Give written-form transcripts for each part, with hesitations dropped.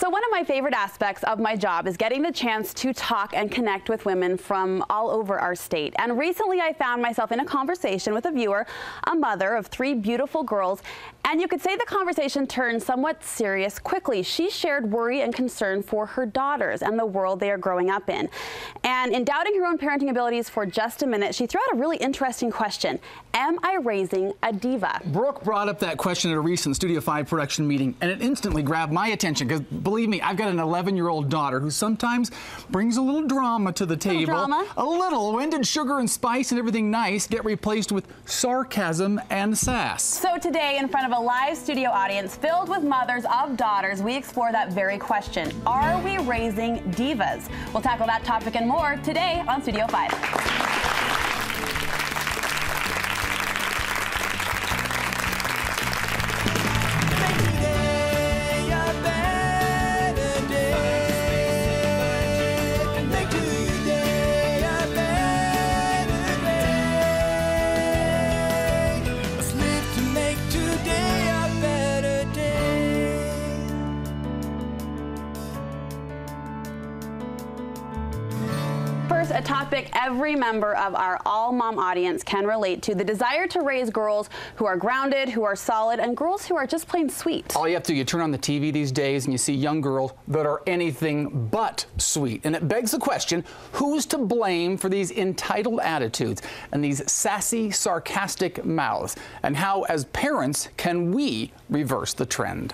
So one of my favorite aspects of my job is getting the chance to talk and connect with women from all over our state. And recently I found myself in a conversation with a viewer, a mother of 3 beautiful girls, and you could say the conversation turned somewhat serious quickly. She shared worry and concern for her daughters and the world they are growing up in. And in doubting her own parenting abilities for just a minute, she threw out a really interesting question. Am I raising a diva? Brooke brought up that question at a recent Studio 5 production meeting, and it instantly grabbed my attention because, believe me, I've got an 11-year-old daughter who sometimes brings a little drama to the table. Drama? A little. When did sugar and spice and everything nice get replaced with sarcasm and sass? So today, in front of a live studio audience filled with mothers of daughters, we explore that very question. Are we raising divas? We'll tackle that topic and more today on Studio 5. First, a topic every member of our all-mom audience can relate to: the desire to raise girls who are grounded, who are solid, and girls who are just plain sweet. All you have to do, you turn on the TV these days and you see young girls that are anything but sweet. And it begs the question, who's to blame for these entitled attitudes and these sassy, sarcastic mouths? And how, as parents, can we reverse the trend?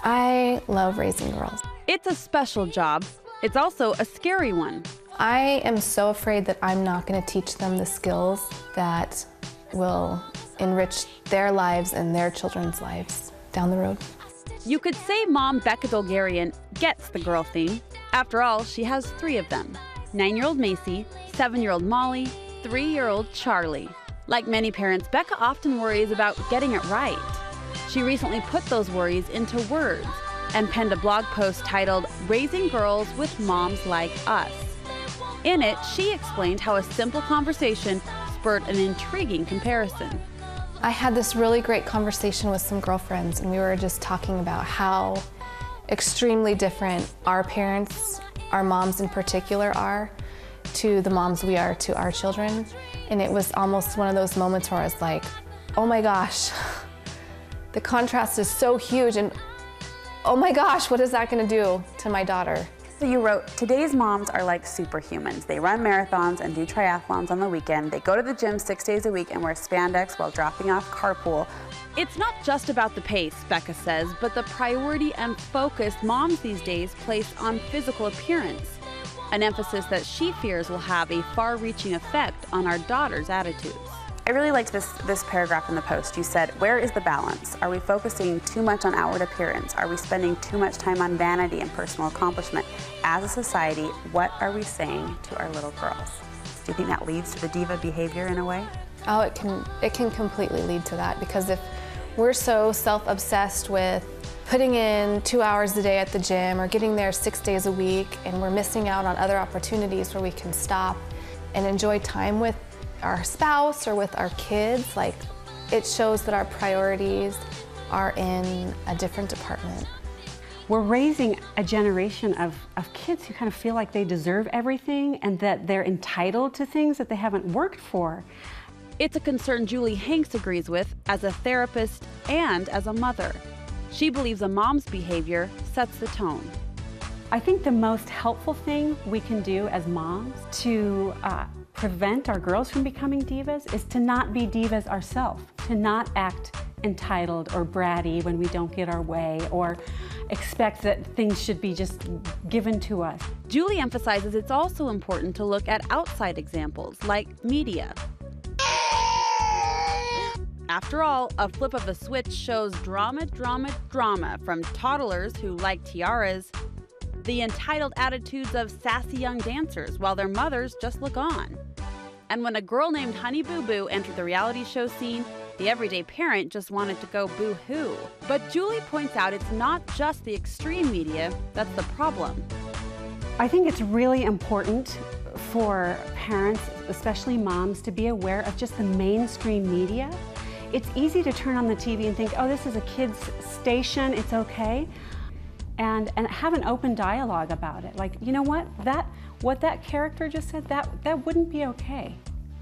I love raising girls. It's a special job. It's also a scary one. I am so afraid that I'm not going to teach them the skills that will enrich their lives and their children's lives down the road. You could say Mom Becca Bulgarian gets the girl theme. After all, she has 3 of them: 9-year-old Macy, 7-year-old Molly, 3-year-old Charlie. Like many parents, Becca often worries about getting it right. She recently put those worries into words and penned a blog post titled "Raising Girls with Moms Like Us." In it, she explained how a simple conversation spurred an intriguing comparison. I had this really great conversation with some girlfriends, and we were just talking about how extremely different our parents, our moms in particular, are to the moms we are to our children. And it was almost one of those moments where I was like, oh my gosh, the contrast is so huge, and oh my gosh, what is that going to do to my daughter? So you wrote, today's moms are like superhumans. They run marathons and do triathlons on the weekend. They go to the gym 6 days a week and wear spandex while dropping off carpool. It's not just about the pace, Becca says, but the priority and focus moms these days place on physical appearance, an emphasis that she fears will have a far-reaching effect on our daughters' attitudes. I really liked this paragraph in the post. You said, where is the balance? Are we focusing too much on outward appearance? Are we spending too much time on vanity and personal accomplishment? As a society, what are we saying to our little girls? Do you think that leads to the diva behavior in a way? Oh, it can completely lead to that, because if we're so self-obsessed with putting in 2 hours a day at the gym or getting there 6 days a week, and we're missing out on other opportunities where we can stop and enjoy time with our spouse or with our kids, like, it shows that our priorities are in a different department. We're raising a generation of kids who kind of feel like they deserve everything and that they're entitled to things that they haven't worked for. It's a concern Julie Hanks agrees with as a therapist and as a mother. She believes a mom's behavior sets the tone. I think the most helpful thing we can do as moms to prevent our girls from becoming divas is to not be divas ourselves, to not act entitled or bratty when we don't get our way or expect that things should be just given to us. Julie emphasizes it's also important to look at outside examples like media. After all, a flip of the switch shows drama, drama, drama, from toddlers who like tiaras, the entitled attitudes of sassy young dancers while their mothers just look on. And when a girl named Honey Boo Boo entered the reality show scene, the everyday parent just wanted to go boo-hoo. But Julie points out it's not just the extreme media that's the problem. I think it's really important for parents, especially moms, to be aware of just the mainstream media. It's easy to turn on the TV and think, oh, this is a kid's station, it's okay. And have an open dialogue about it. Like, you know what that character just said, that wouldn't be okay.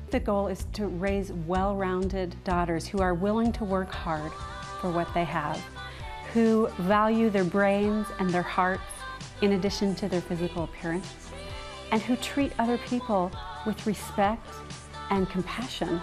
The goal is to raise well-rounded daughters who are willing to work hard for what they have, who value their brains and their hearts in addition to their physical appearance, and who treat other people with respect and compassion.